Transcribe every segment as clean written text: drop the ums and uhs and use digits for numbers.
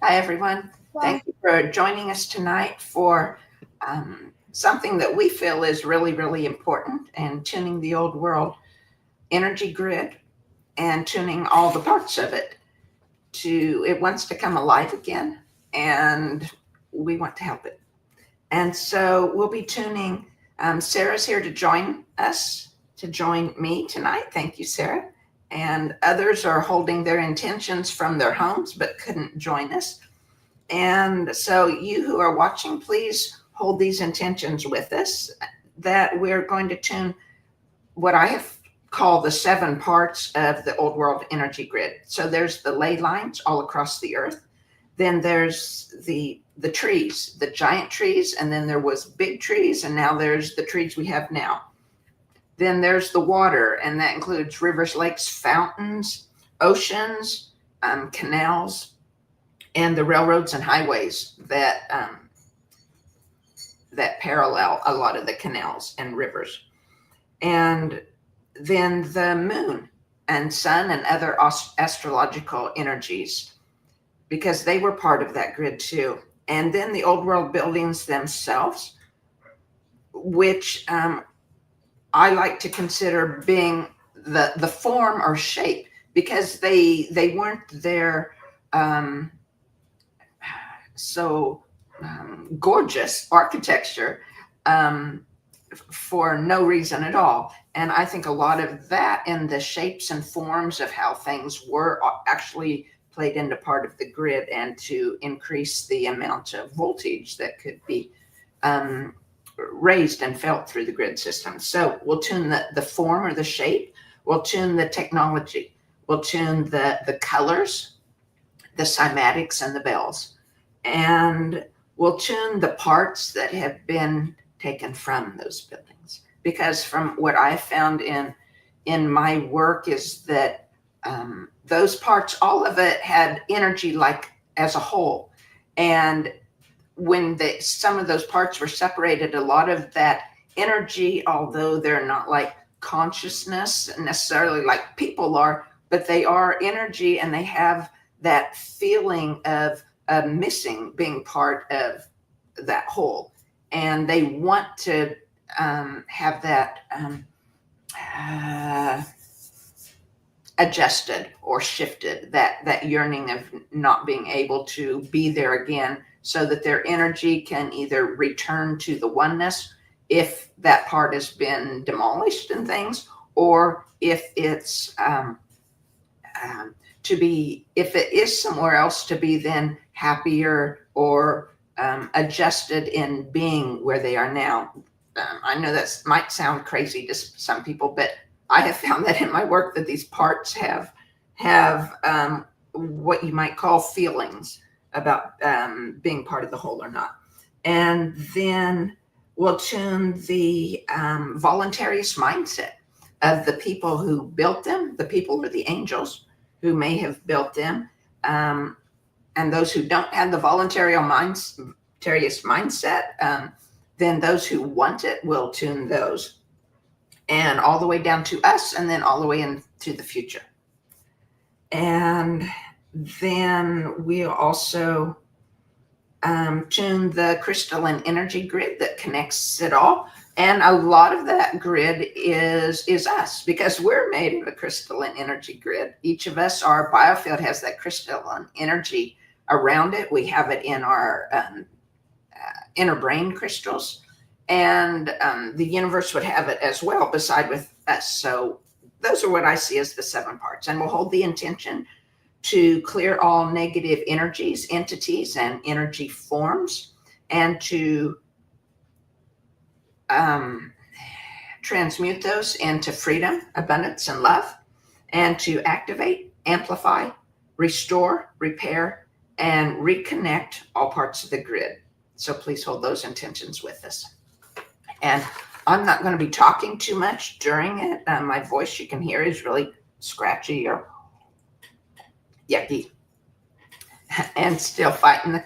Hi, everyone. Thank you for joining us tonight for something that we feel is really, really important, and tuning the old world energy grid and tuning all the parts of it it wants to come alive again, and we want to help it. And so we'll be tuning. Sarah's here to join us, to join me tonight. Thank you, Sarah. And others are holding their intentions from their homes but couldn't join us. And so you who are watching, please hold these intentions with us, that we're going to tune what I have called the 7 parts of the old world energy grid. So there's the ley lines all across the earth. Then there's the trees, the giant trees, and then there was big trees, and now there's the trees we have now. Then there's the water, and that includes rivers, lakes, fountains, oceans, canals, and the railroads and highways that parallel a lot of the canals and rivers. And then the moon and sun and other astrological energies, because they were part of that grid too. And then the old world buildings themselves, which I like to consider being the form or shape, because they weren't there gorgeous architecture for no reason at all. And I think a lot of that in the shapes and forms of how things were actually played into part of the grid, and to increase the amount of voltage that could be raised and felt through the grid system. So we'll tune the form or the shape, we'll tune the technology, we'll tune the colors, the cymatics and the bells, and we'll tune the parts that have been taken from those buildings. Because from what I found in my work is that those parts, all of it had energy like as a whole. And when some of those parts were separated, a lot of that energy, although they're not like consciousness necessarily like people are, but they are energy, and they have that feeling of missing, being part of that whole. And they want to have that adjusted or shifted, that yearning of not being able to be there again, so that their energy can either return to the oneness if that part has been demolished and things, or if it's if it is somewhere else, to be then happier or adjusted in being where they are now. I know that might sound crazy to some people, but I have found that in my work that these parts have what you might call feelings about being part of the whole or not. And then we'll tune the voluntaryist mindset of the people who built them, the people or the angels who may have built them, and those who don't have the voluntaryist mindset, then those who want it will tune those, and all the way down to us, and then all the way into the future. And then we'll also tune the crystalline energy grid that connects it all. And a lot of that grid is us, because we're made of a crystalline energy grid. Each of us, our biofield has that crystalline energy around it. We have it in our inner brain crystals, and the universe would have it as well beside with us. So those are what I see as the 7 parts. And we'll hold the intention to clear all negative energies, entities, and energy forms, and to transmute those into freedom, abundance, and love, and to activate, amplify, restore, repair, and reconnect all parts of the grid. So please hold those intentions with us. And I'm not going to be talking too much during it. My voice, you can hear, is really scratchy or yucky, and still fighting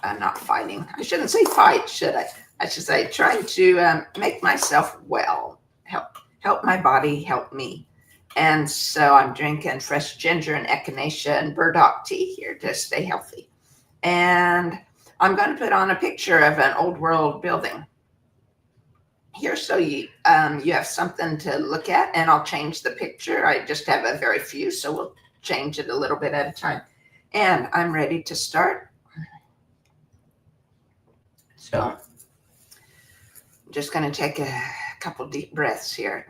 not fighting. I shouldn't say fight, should I? I should say trying to make myself well, help my body, help me. And so I'm drinking fresh ginger and echinacea and burdock tea here to stay healthy. And I'm going to put on a picture of an old world building here, so you have something to look at, and I'll change the picture. I just have a very few, so we'll change it a little bit at a time. And I'm ready to start. So I'm just going to take a couple deep breaths here.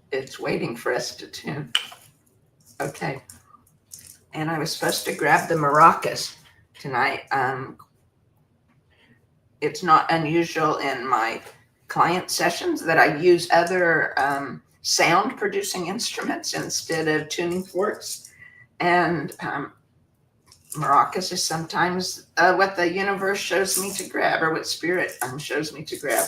It's waiting for us to tune. Okay. And I was supposed to grab the maracas tonight. It's not unusual in my client sessions that I use other sound producing instruments instead of tuning forks. And maracas is sometimes what the universe shows me to grab, or what spirit shows me to grab.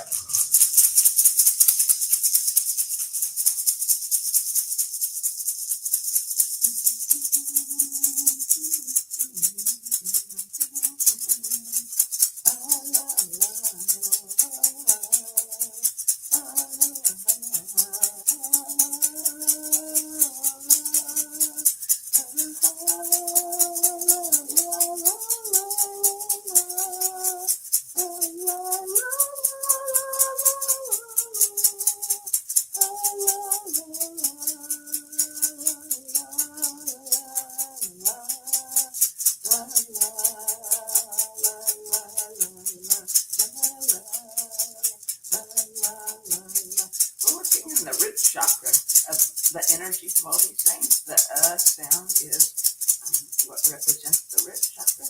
Chakra of the energy of all these things. The sound is what represents the root chakra.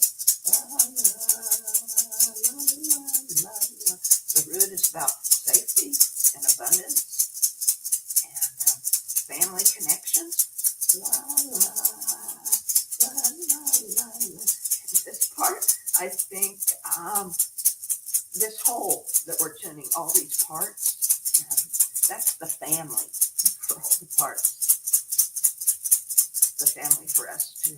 The root is about safety and abundance and family connections. And this part, I think, this whole that we're tuning, all these parts, that's the family for all the parts. The family for us too.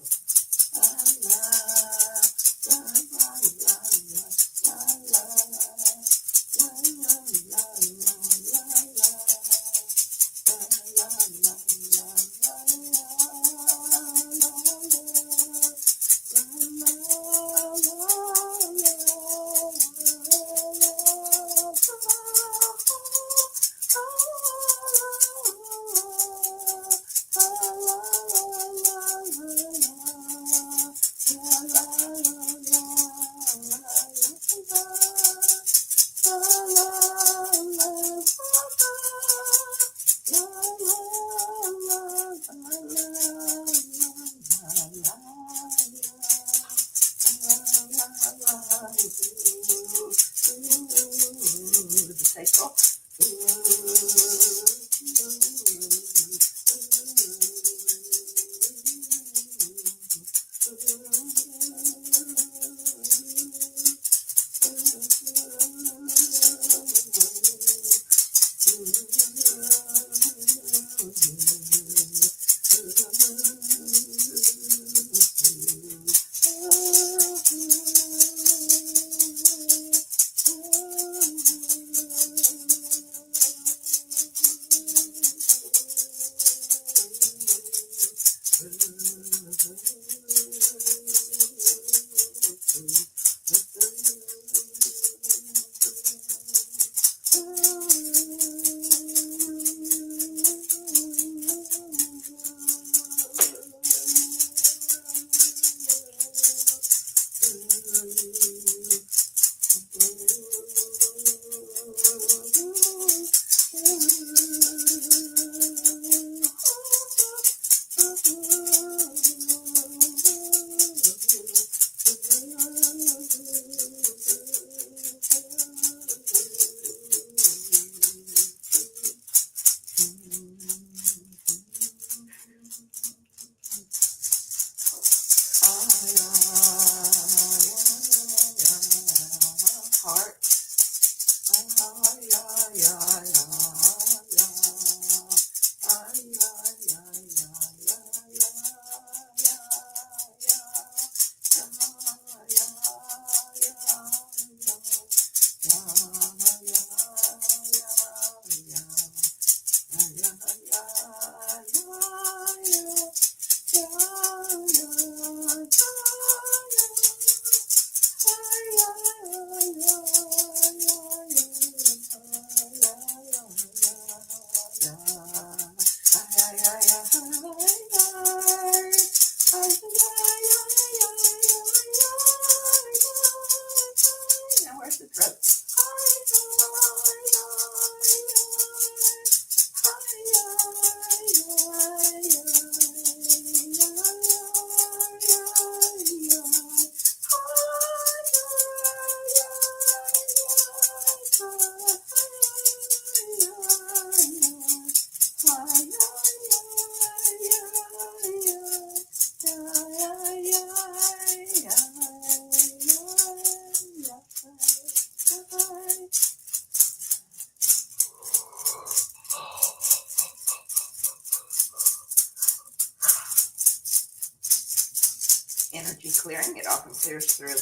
energy clearing. It often clears through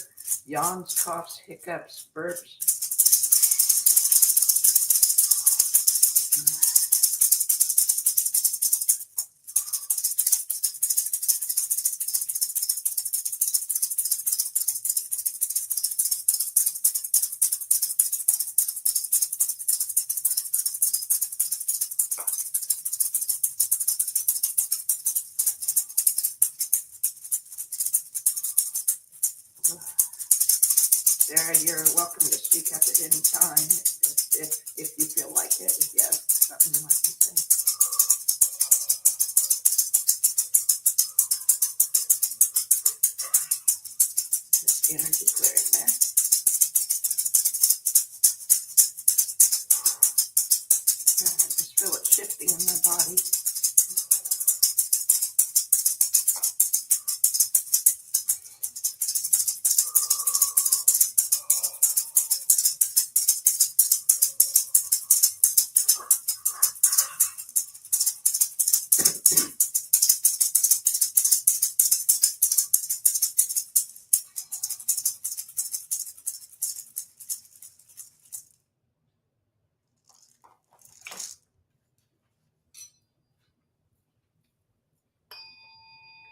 yawns, coughs, hiccups, burps. Sarah, you're welcome to speak up at any time if you feel like it, if you have something you want to say. Just energy clearing there. I just feel it shifting in my body.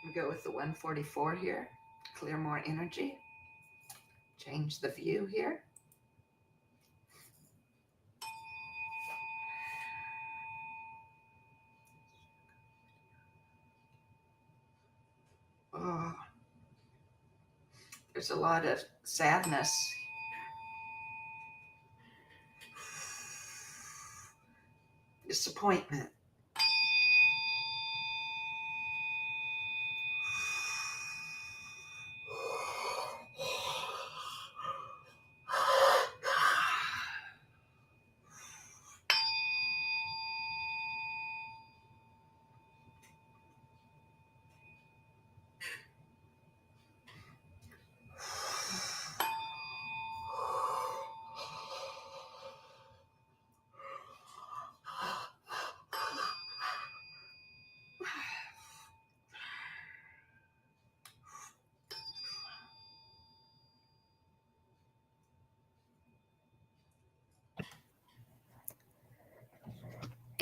We go with the 144 here. Clear more energy. Change the view here. Oh, there's a lot of sadness. Disappointment.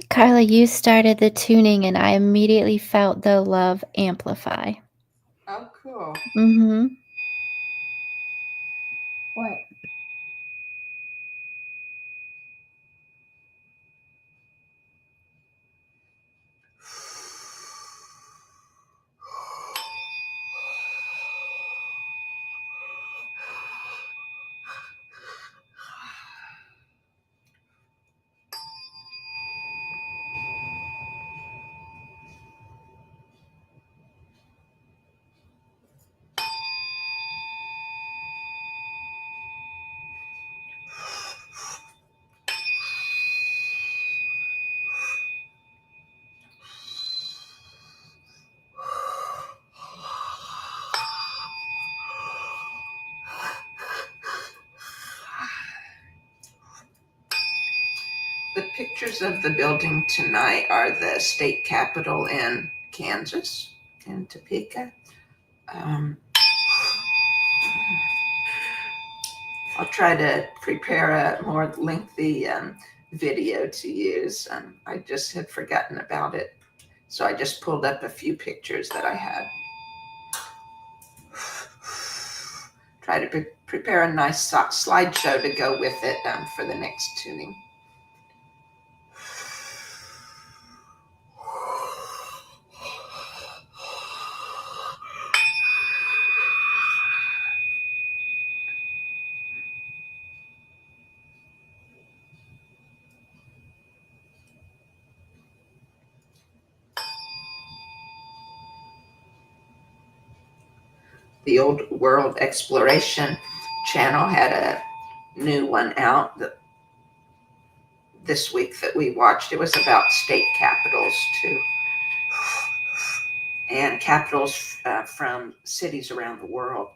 Carla, you started the tuning and I immediately felt the love amplify. Oh, cool. Mm-hmm. What? The pictures of the building tonight are the state capitol in Kansas, in Topeka. I'll try to prepare a more lengthy video to use. I just had forgotten about it, so I just pulled up a few pictures that I had. Try to prepare a nice slideshow to go with it for the next tuning. The Old World Exploration channel had a new one out this week that we watched. It was about state capitals too, and capitals from cities around the world.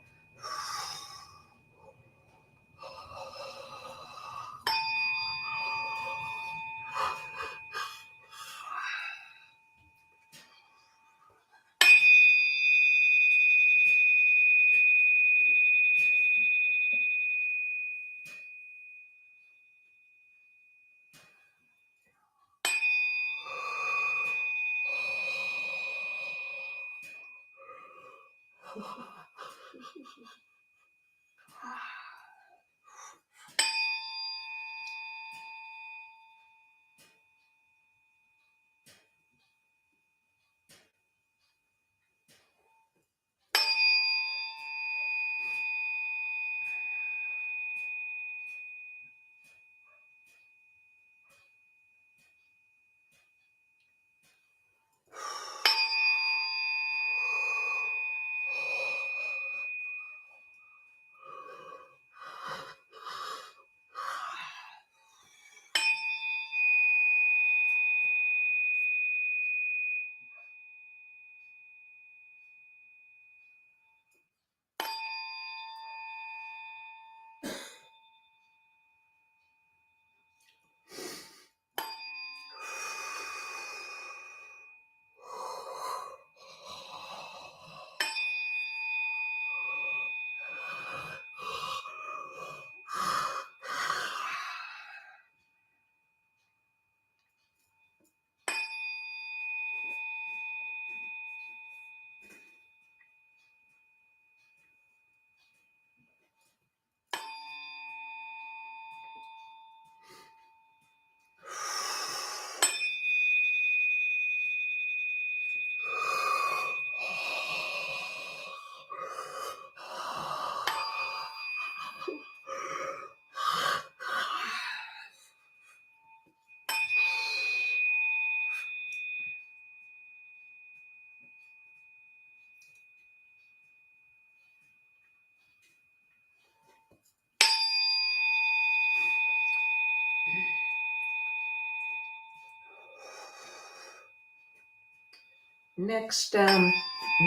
Next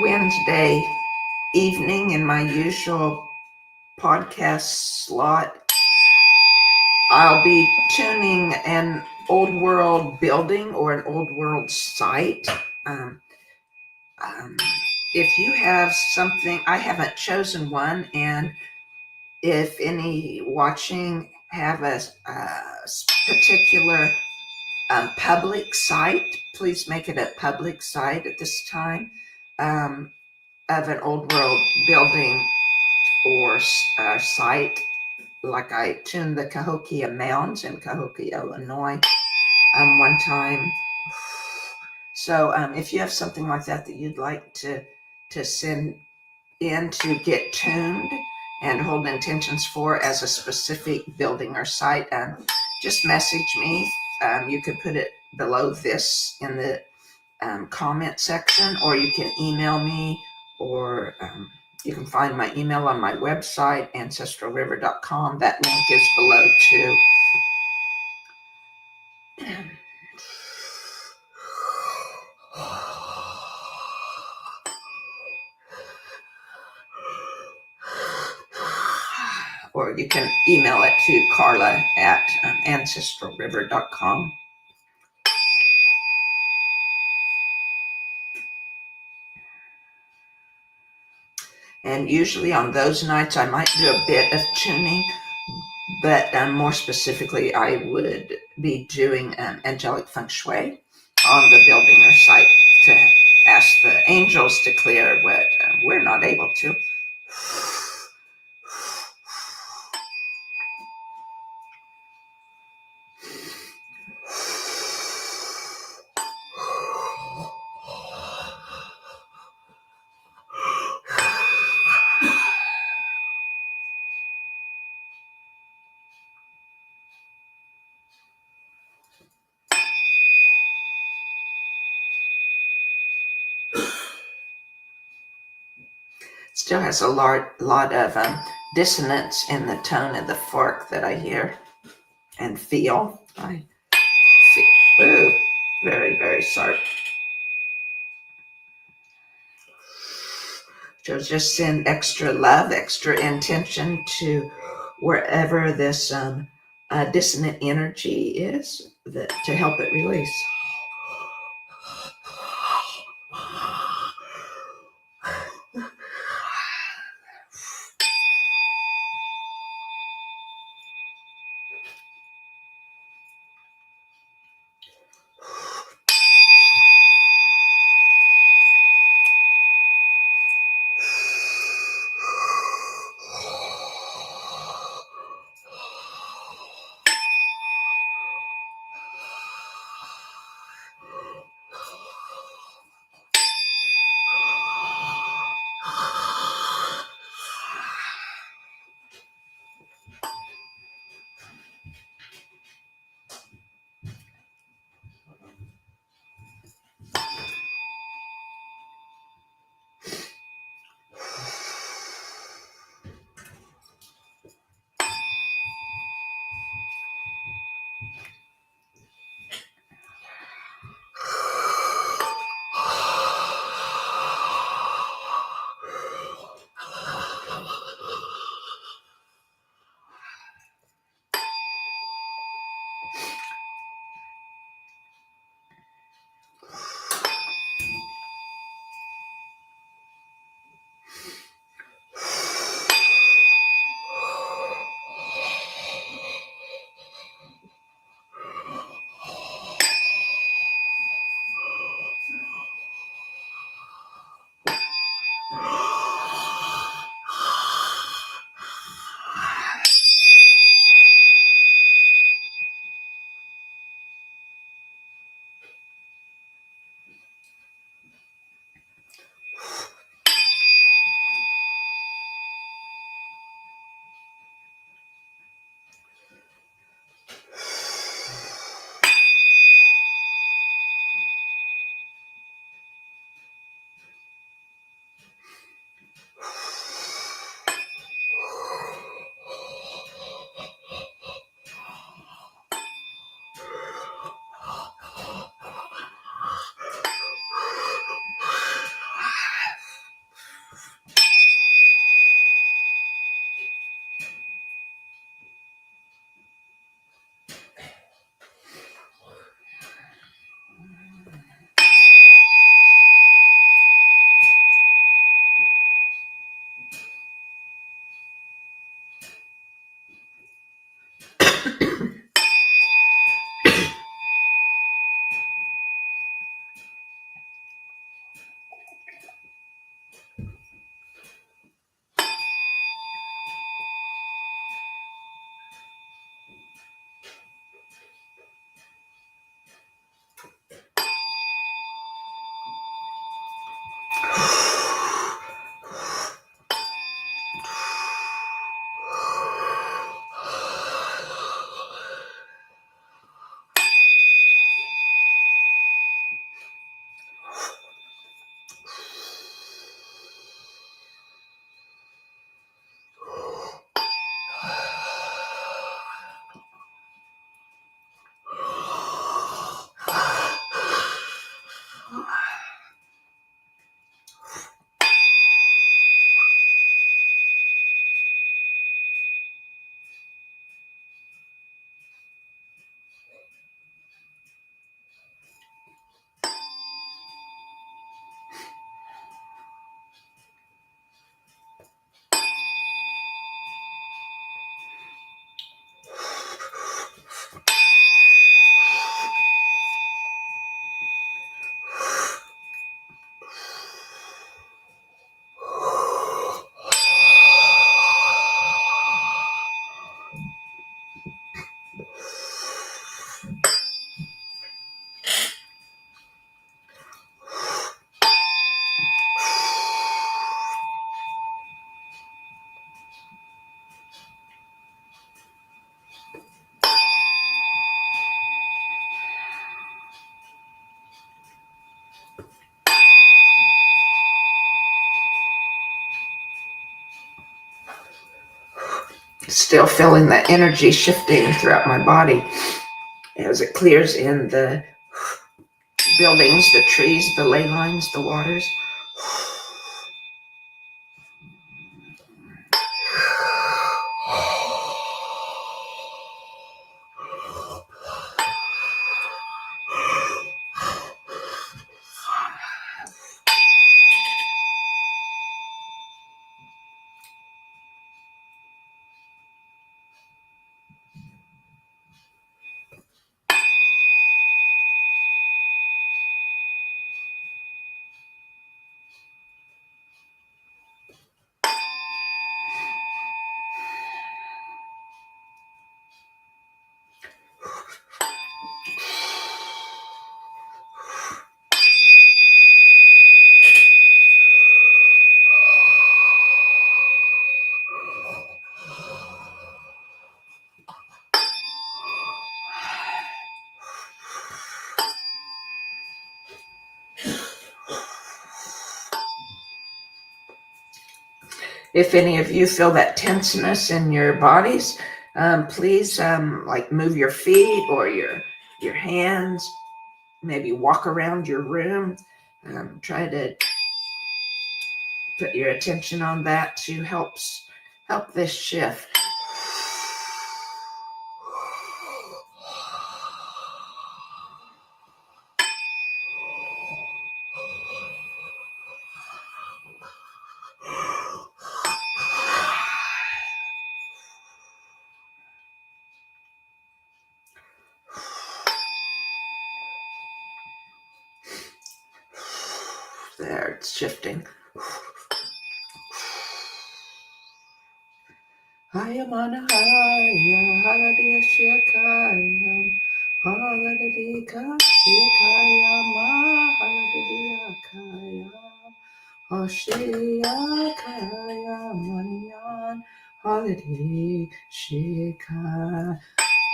Wednesday evening in my usual podcast slot, I'll be tuning an old world building or an old world site. If you have something, I haven't chosen one, and if any watching have a particular public site, please make it a public site at this time, of an old world building or site. Like I tuned the Cahokia Mounds in Cahokia, Illinois, one time. So if you have something like that you'd like to send in to get tuned and hold intentions for as a specific building or site, just message me. You could put it below this in the comment section, or you can email me, or you can find my email on my website, ancestralriver.com. That link is below too. Or you can email it to Carla at ancestralriver.com. And usually on those nights, I might do a bit of tuning, but more specifically, I would be doing angelic feng shui on the building or site to ask the angels to clear what we're not able to. Still has a lot of dissonance in the tone of the fork that I hear and feel. I feel, ooh, very, very sharp. So just send extra love, extra intention to wherever this dissonant energy is, to help it release. Still feeling the energy shifting throughout my body as it clears in the buildings, the trees, the ley lines, the waters. If any of you feel that tenseness in your bodies, please like move your feet or your hands, maybe walk around your room. Try to put your attention on that to help this shift. There, it's shifting. I am on a high, holiday shikaya, holiday shikaya, ma holiday kaya, Oshia kaya, manian, holiday shikaya,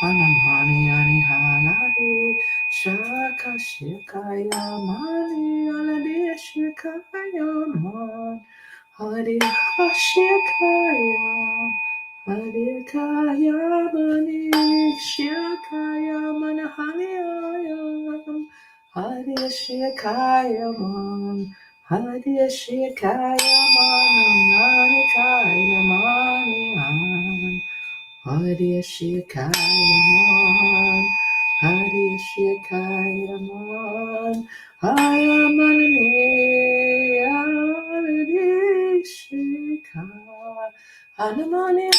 anamani ani holiday, shaka shikaya, mani holiday shikaya, man, holiday shikaya. Halikaya mani shikaya manahayam Hadishikaya man Hadishikaya mananikaya manihan Hadishikaya man Hadishikaya man Hayamanani Hadishikaya Anamani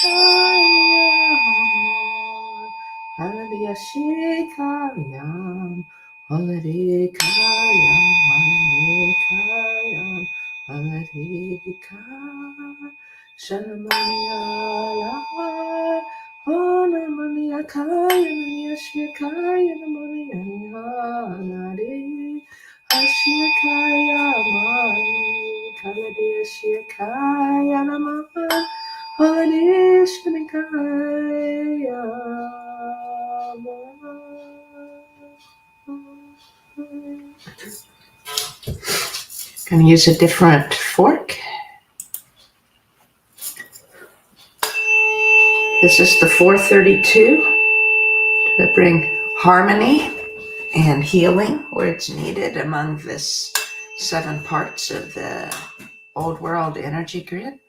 Hallelujah Shikayam Hallelujah Kayam Hallelujah Shanamaniya Anamaniya Kayam Shikayam Hallelujah Ashikayam Hallelujah Shikayam Gonna use a different fork. This is the 432 to bring harmony and healing where it's needed among this 7 parts of the old world energy grid.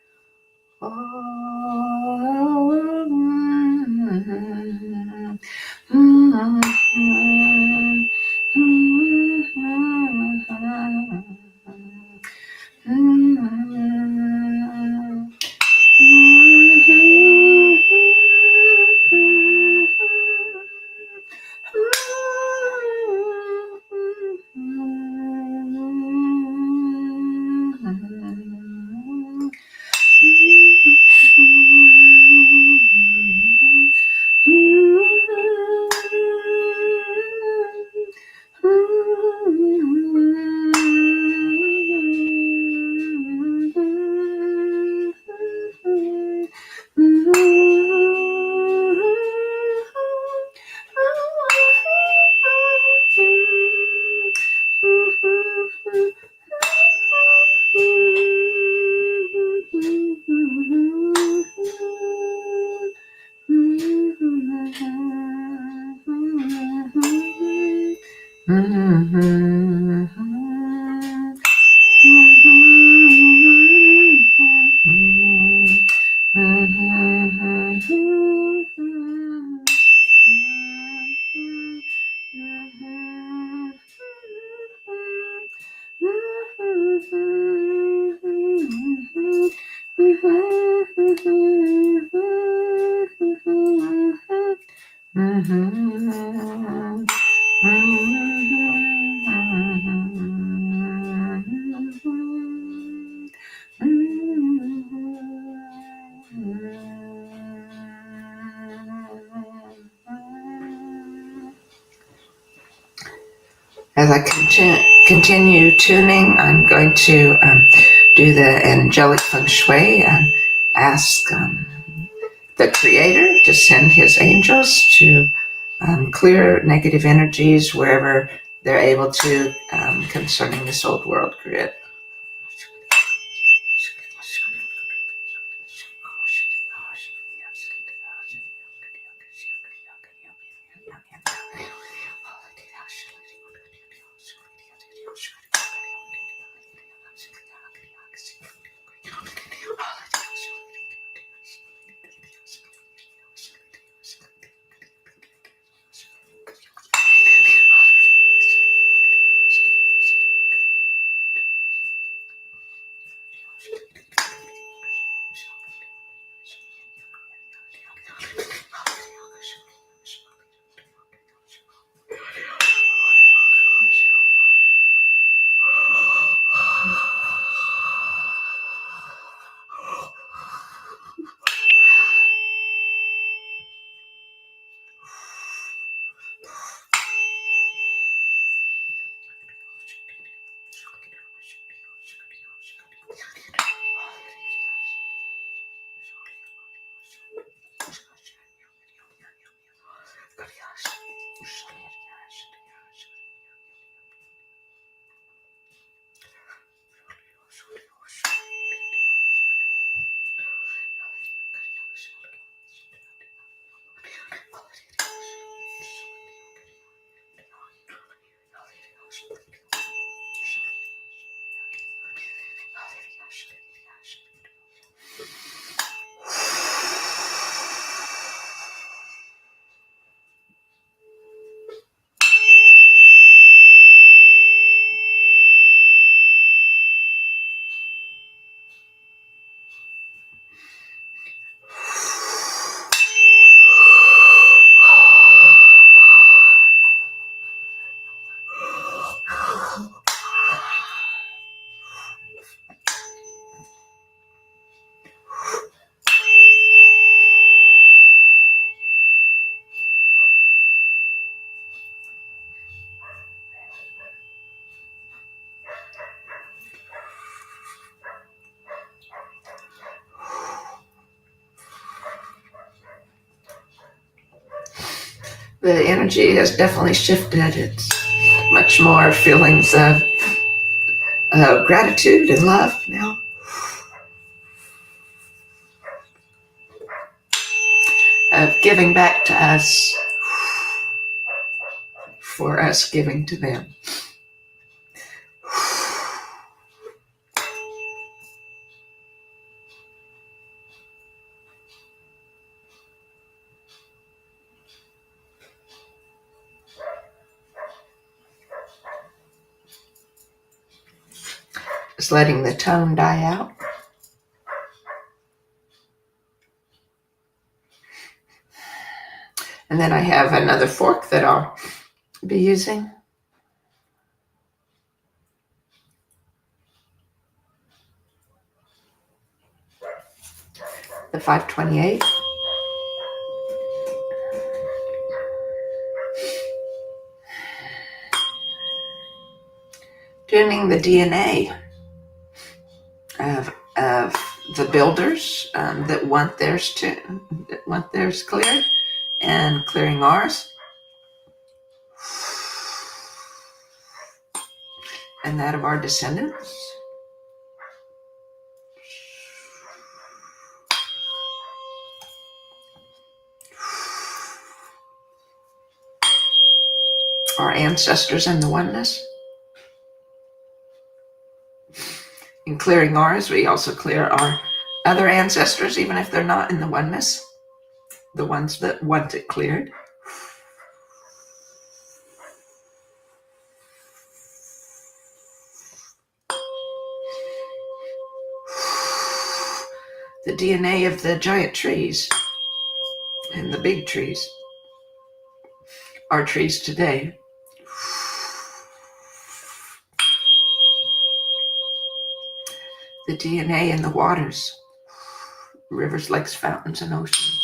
As I continue tuning, I'm going to do the angelic feng shui and ask the Creator to send His angels to clear negative energies wherever they're able to concerning this old world grid. The energy has definitely shifted. It's much more feelings of gratitude and love now. Of giving back to us for us giving to them. Just letting the tone die out. And then I have another fork that I'll be using. The 528. Tuning the DNA of the builders that want theirs cleared, and clearing ours. And that of our descendants. our ancestors in the oneness. In clearing ours, we also clear our other ancestors, even if they're not in the oneness, the ones that want it cleared. The DNA of the giant trees and the big trees, our trees today. The DNA in the waters, rivers, lakes, fountains, and oceans.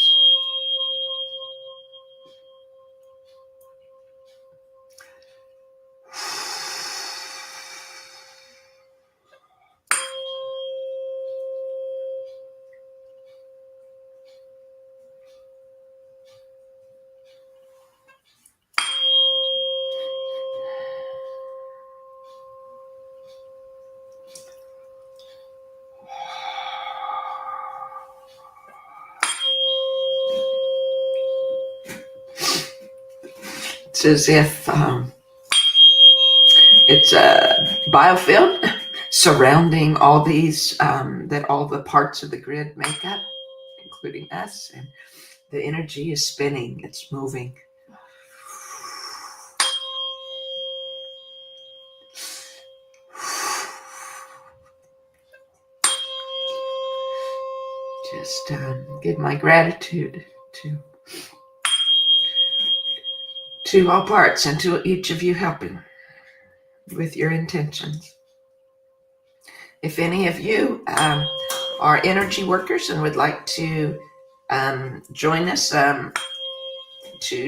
It's as if it's a biofield surrounding all these, that all the parts of the grid make up, including us, and the energy is spinning, it's moving. Just give my gratitude to all parts and to each of you helping with your intentions. If any of you are energy workers and would like to join us to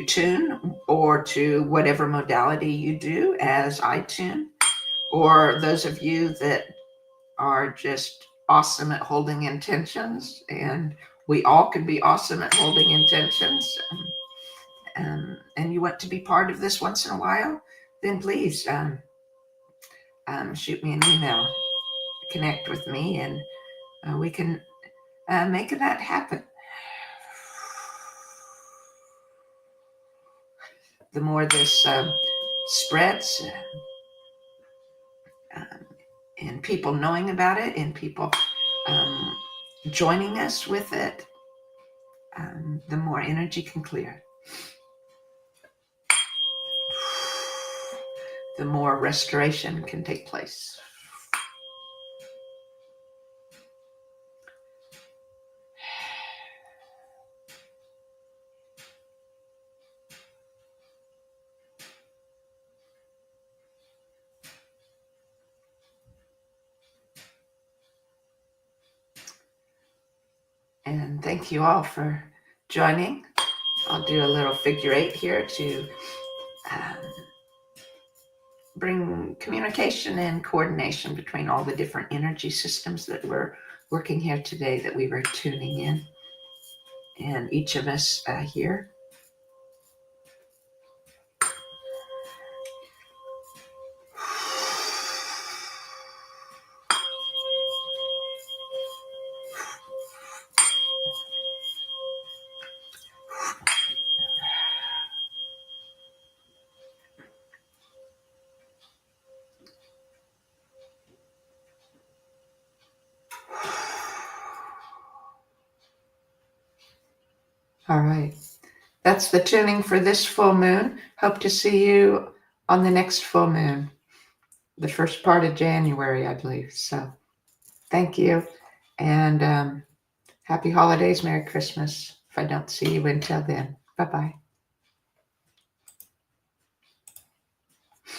tune, or to whatever modality you do as I tune, or those of you that are just awesome at holding intentions, and we all can be awesome at holding intentions, and you want to be part of this once in a while, then please shoot me an email, connect with me, and we can make that happen. The more this spreads, and people knowing about it, and people joining us with it, the more energy can clear. The more restoration can take place. And thank you all for joining. I'll do a little figure 8 here to bring communication and coordination between all the different energy systems that we're working here today, that we were tuning in, and each of us here. All right. That's the tuning for this full moon. Hope to see you on the next full moon, the first part of January, I believe. So thank you. And happy holidays. Merry Christmas. If I don't see you until then. Bye-bye.